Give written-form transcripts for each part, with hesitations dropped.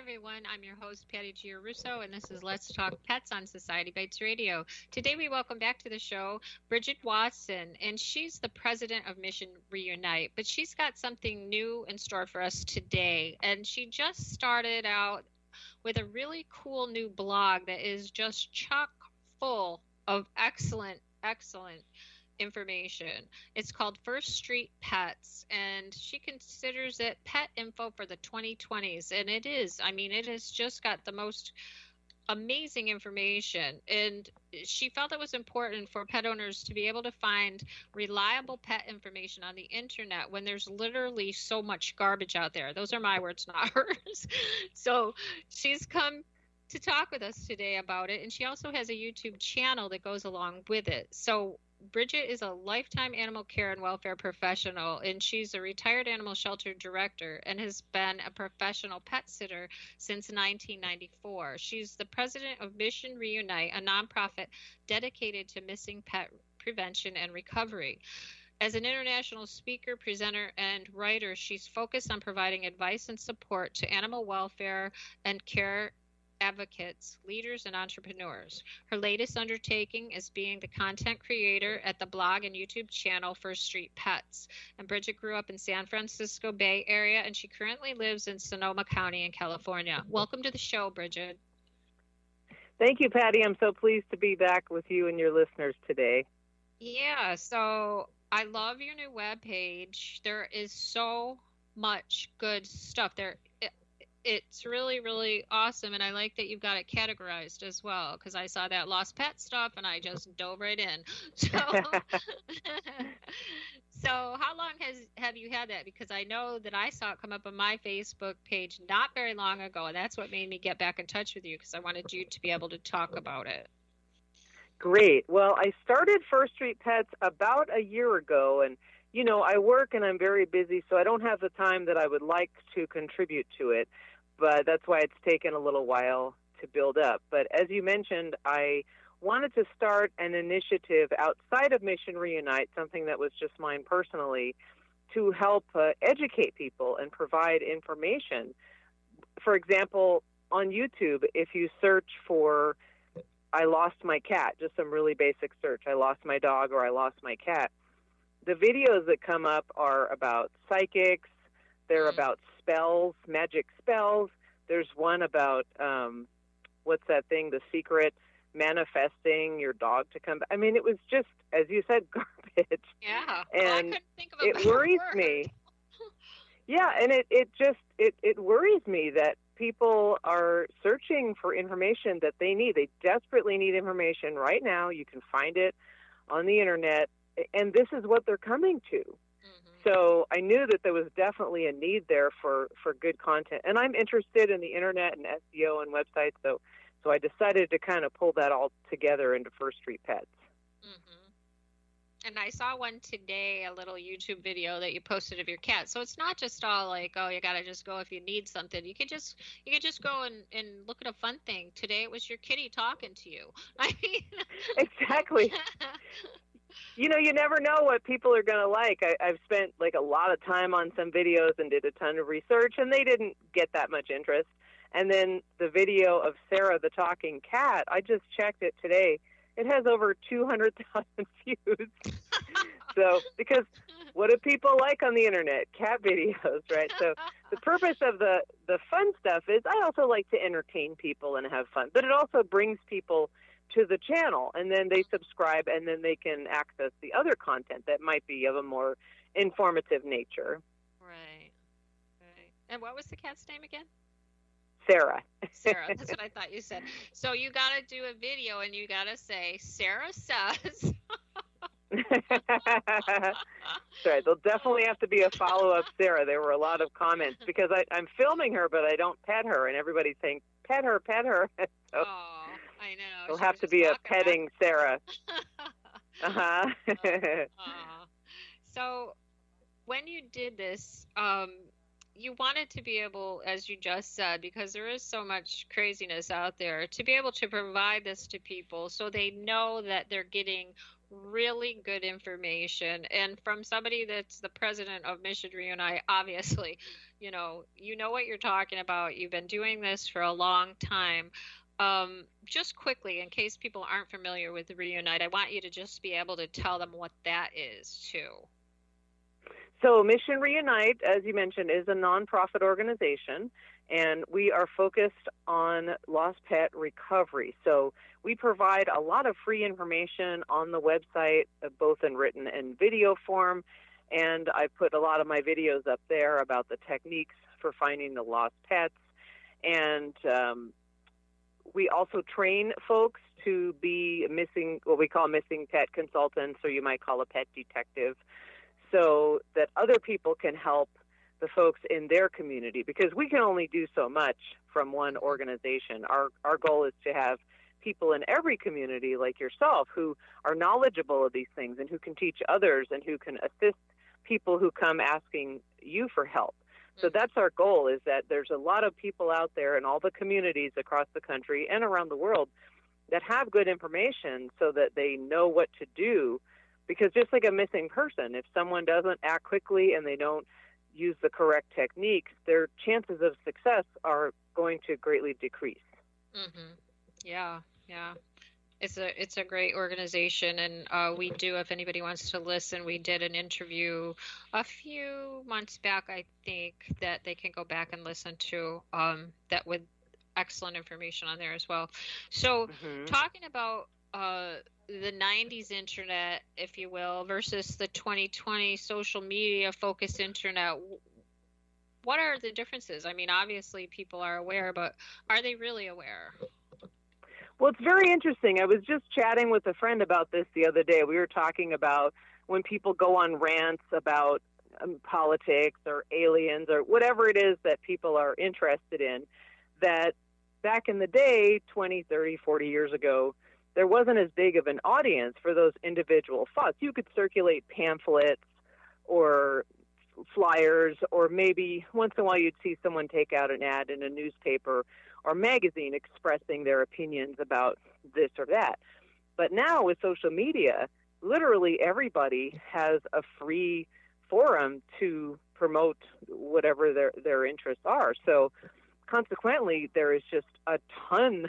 everyone. I'm your host, Patty Giarrusso, and this is Let's Talk Pets on Society Bites Radio. Today, we welcome back to the show Brigid Wasson, and she's the president of Mission Reunite. But she's got something new in store for us today, and she just started out with a really cool new blog that is just chock full of excellent information. It's called First Street Pets, and she considers it pet info for the 2020s. And it is. I mean, it has just got the most amazing information. And she felt it was important for pet owners to be able to find reliable pet information on the internet when there's literally so much garbage out there. Those are my words, not hers. So she's come to talk with us today about it. And she also has a YouTube channel that goes along with it. So Brigid is a lifetime animal care and welfare professional, and she's a retired animal shelter director and has been a professional pet sitter since 1994. She's the president of Mission Reunite, a nonprofit dedicated to missing pet prevention and recovery. As an international speaker, presenter, and writer, she's focused on providing advice and support to animal welfare and care advocates, leaders, and entrepreneurs. Her latest undertaking is being the content creator at the blog and YouTube channel First Street Pets. And Brigid grew up in San Francisco Bay Area, and she currently lives in Sonoma County in California. Welcome to the show, Brigid. Thank you, Patty. I'm so pleased to be back with you and your listeners today. Yeah, so I love your new webpage. There is so much good stuff there. It's really, really awesome, and I like that you've got it categorized as well, because I saw that lost pet stuff, and I just dove right in. So, so how long have you had that? Because I know that I saw it come up on my Facebook page not very long ago, and that's what made me get back in touch with you, because I wanted you to be able to talk about it. Great. Well, I started First Street Pets about a year ago, and you know, I work and I'm very busy, so I don't have the time that I would like to contribute to it. But that's why it's taken a little while to build up. But as you mentioned, I wanted to start an initiative outside of Mission Reunite, something that was just mine personally, to help educate people and provide information. For example, on YouTube, if you search for I lost my cat, just some really basic search, I lost my dog or I lost my cat, the videos that come up are about psychics, they're about spells, magic spells. There's one about, what's that thing, The Secret, manifesting your dog to come back. I mean, it was just, as you said, garbage. Yeah. And I couldn't think of a it worries word. me. Yeah, and it worries me that people are searching for information that they need. They desperately need information right now. You can find it on the internet, and this is what they're coming to. So I knew that there was definitely a need there for good content. And I'm interested in the internet and SEO and websites, so I decided to kind of pull that all together into First Street Pets. And I saw one today, a little YouTube video that you posted of your cat. So it's not just all like, oh, you got to just go if you need something. You could just go and look at a fun thing. Today it was your kitty talking to you. I mean, exactly. You know, you never know what people are going to like. I've spent like a lot of time on some videos and did a ton of research, and they didn't get that much interest. And then the video of Sarah the talking cat, I just checked it today. It has over 200,000 views. So, because what do people like on the internet? Cat videos, right? So the purpose of the fun stuff is I also like to entertain people and have fun, but it also brings people to the channel, and then they subscribe, and then they can access the other content that might be of a more informative nature. Right. And what was the cat's name again? Sarah. Sarah, that's what I thought you said. So you got to do a video, and you got to say, Sarah says. That's right. There'll definitely have to be a follow-up, Sarah. There were a lot of comments, because I'm filming her, but I don't pet her, and everybody's saying, pet her. So, I know. There'll have to be a petting Sarah. So when you did this, you wanted to be able, as you just said, because there is so much craziness out there, to be able to provide this to people so they know that they're getting really good information. And from somebody that's the president of Mission Reunite, obviously, you know what you're talking about. You've been doing this for a long time. Just quickly, in case people aren't familiar with the Reunite, I want you to just be able to tell them what that is too. So Mission Reunite, as you mentioned, is a nonprofit organization, and we are focused on lost pet recovery. So we provide a lot of free information on the website, both in written and video form, and I put a lot of my videos up there about the techniques for finding the lost pets. And we also train folks to be what we call missing pet consultants, or you might call a pet detective, so that other people can help the folks in their community, because we can only do so much from one organization. Our goal is to have people in every community like yourself who are knowledgeable of these things and who can teach others and who can assist people who come asking you for help. So that's our goal, is that there's a lot of people out there in all the communities across the country and around the world that have good information so that they know what to do. Because just like a missing person, if someone doesn't act quickly and they don't use the correct techniques, their chances of success are going to greatly decrease. Mm-hmm. Yeah, yeah. It's a great organization, and we do, if anybody wants to listen, we did an interview a few months back, I think, that they can go back and listen to, that with excellent information on there as well. So talking about the 90s internet, if you will, versus the 2020 social media focused internet, what are the differences? I mean, obviously people are aware, but are they really aware? Well, it's very interesting. I was just chatting with a friend about this the other day. We were talking about when people go on rants about politics or aliens or whatever it is that people are interested in, that back in the day, 20, 30, 40 years ago, there wasn't as big of an audience for those individual thoughts. You could circulate pamphlets or flyers, or maybe once in a while you'd see someone take out an ad in a newspaper or magazine expressing their opinions about this or that. But now with social media, literally everybody has a free forum to promote whatever their interests are. So consequently, there is just a ton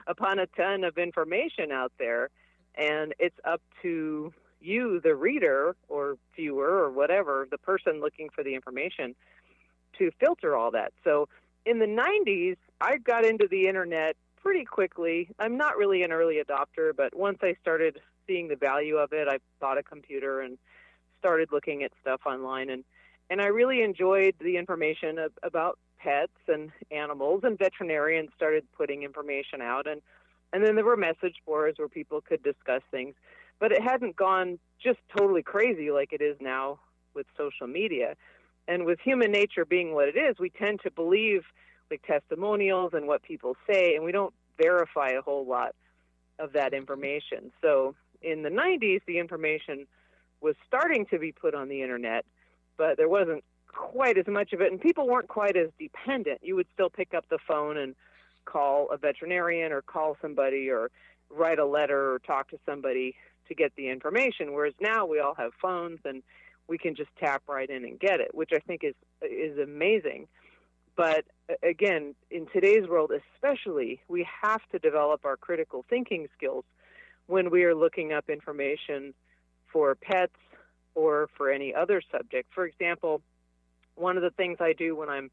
upon a ton of information out there, and it's up to you, the reader or viewer or whatever, the person looking for the information, to filter all that. So in the 90s, I got into the internet pretty quickly. I'm not really an early adopter, but once I started seeing the value of it, I bought a computer and started looking at stuff online. And I really enjoyed the information about pets and animals, and veterinarians started putting information out. And then there were message boards where people could discuss things. But it hadn't gone just totally crazy like it is now with social media. And with human nature being what it is, we tend to believe like testimonials and what people say, and we don't verify a whole lot of that information. So in the 90s, the information was starting to be put on the internet, but there wasn't quite as much of it, and people weren't quite as dependent. You would still pick up the phone and call a veterinarian or call somebody or write a letter or talk to somebody to get the information, whereas now we all have phones and we can just tap right in and get it, which I think is amazing. But again, in today's world especially, we have to develop our critical thinking skills when we are looking up information for pets or for any other subject. For example, one of the things I do when I'm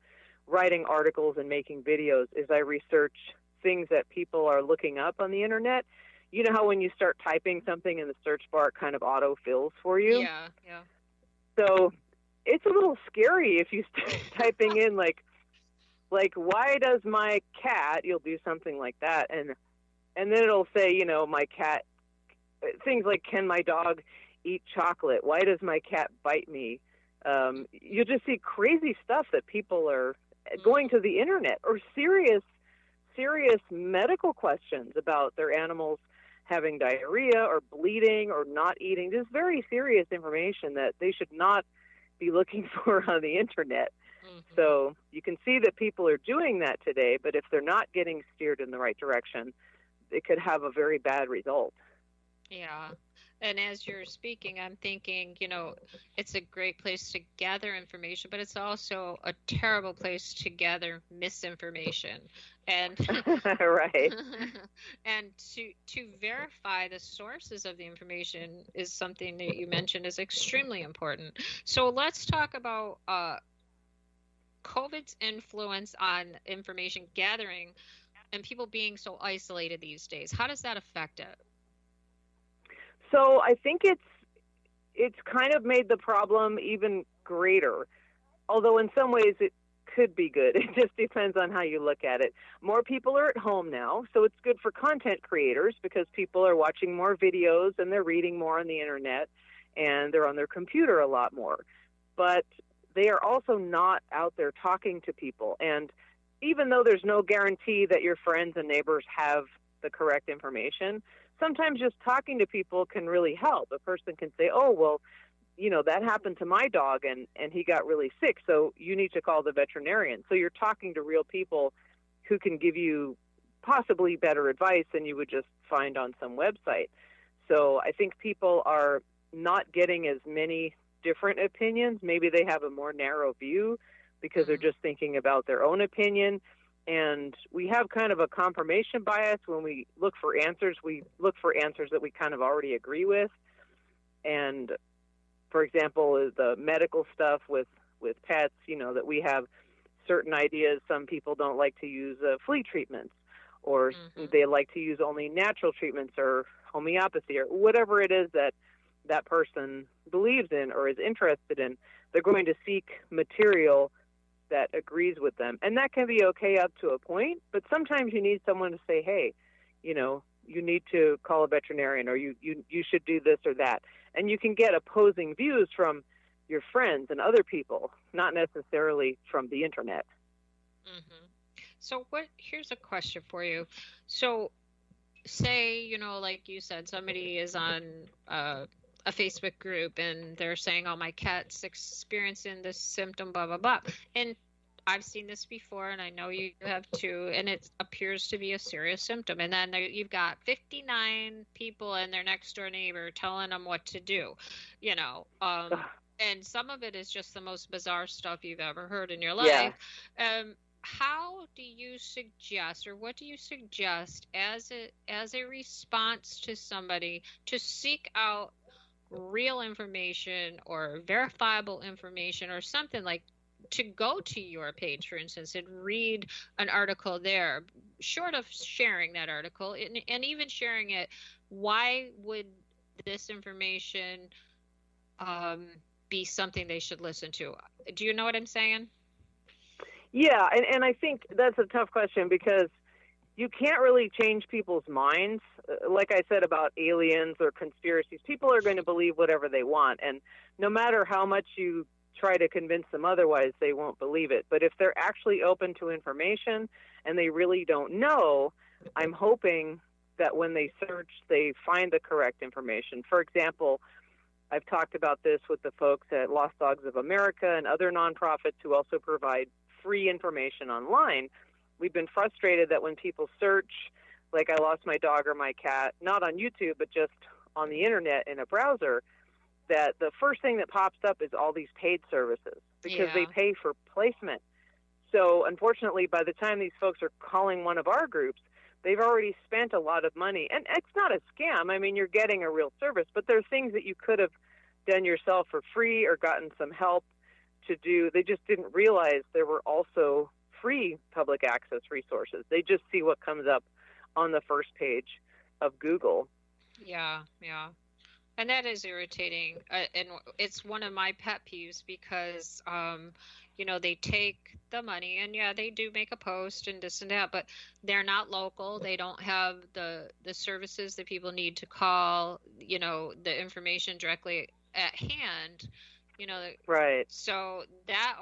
writing articles and making videos is I research things that people are looking up on the internet. You know how when you start typing something in the search bar, it kind of auto-fills for you? Yeah, yeah. So it's a little scary if you start typing in like, why does my cat, you'll do something like that, and then it'll say, you know, my cat, things like, can my dog eat chocolate? Why does my cat bite me? You'll just see crazy stuff that people are going to the internet, or serious medical questions about their animals having diarrhea or bleeding or not eating. This is very serious information that they should not be looking for on the internet. So you can see that people are doing that today, but if they're not getting steered in the right direction, it could have a very bad result. Yeah. And as you're speaking, I'm thinking, it's a great place to gather information, but it's also a terrible place to gather misinformation. And Right. and to verify the sources of the information is something that you mentioned is extremely important. So let's talk about COVID's influence on information gathering and people being so isolated these days. How does that affect it? So I think it's kind of made the problem even greater. Although in some ways it could be good. It just depends on how you look at it. More people are at home now, so it's good for content creators because people are watching more videos and they're reading more on the internet and they're on their computer a lot more. But they are also not out there talking to people. And even though there's no guarantee that your friends and neighbors have the correct information, sometimes just talking to people can really help. A person can say, oh, well, that happened to my dog and he got really sick, so you need to call the veterinarian. So you're talking to real people who can give you possibly better advice than you would just find on some website. So I think people are not getting as many different opinions. Maybe they have a more narrow view because they're just thinking about their own opinion. And we have kind of a confirmation bias. When we look for answers, we look for answers that we kind of already agree with. And for example, the medical stuff with pets, that we have certain ideas. Some people don't like to use flea treatments, or they like to use only natural treatments or homeopathy or whatever it is that that person believes in or is interested in. They're going to seek material that agrees with them. And that can be okay up to a point, but sometimes you need someone to say, hey, you need to call a veterinarian, or you should do this or that. And you can get opposing views from your friends and other people, not necessarily from the internet. So here's a question for you. So say, like you said, somebody is on a Facebook group and they're saying, oh, my cat's experiencing this symptom, blah, blah, blah. And I've seen this before, and I know you have too, and it appears to be a serious symptom. And then you've got 59 people and their next door neighbor telling them what to do, and some of it is just the most bizarre stuff you've ever heard in your life. Yeah. How do you suggest, or what do you suggest as a response to somebody to seek out real information or verifiable information or something, like to go to your page, for instance, and read an article there, short of sharing that article and even sharing it? Why would this information be something they should listen to? Do you know what I'm saying? Yeah, and I think that's a tough question because you can't really change people's minds. Like I said about aliens or conspiracies, people are going to believe whatever they want. And no matter how much you try to convince them otherwise, they won't believe it. But if they're actually open to information and they really don't know, I'm hoping that when they search, they find the correct information. For example, I've talked about this with the folks at Lost Dogs of America and other nonprofits who also provide free information online. We've been frustrated that when people search, like I lost my dog or my cat, not on YouTube, but just on the internet in a browser, that the first thing that pops up is all these paid services because they pay for placement. So unfortunately, by the time these folks are calling one of our groups, they've already spent a lot of money. And it's not a scam. I mean, you're getting a real service, but there are things that you could have done yourself for free or gotten some help to do. They just didn't realize there were also free public access resources. They just see what comes up on the first page of Google. Yeah. And that is irritating. And it's one of my pet peeves because, they take the money and they do make a post and this and that, but they're not local. They don't have the services that people need to call, the information directly at hand, Right. So that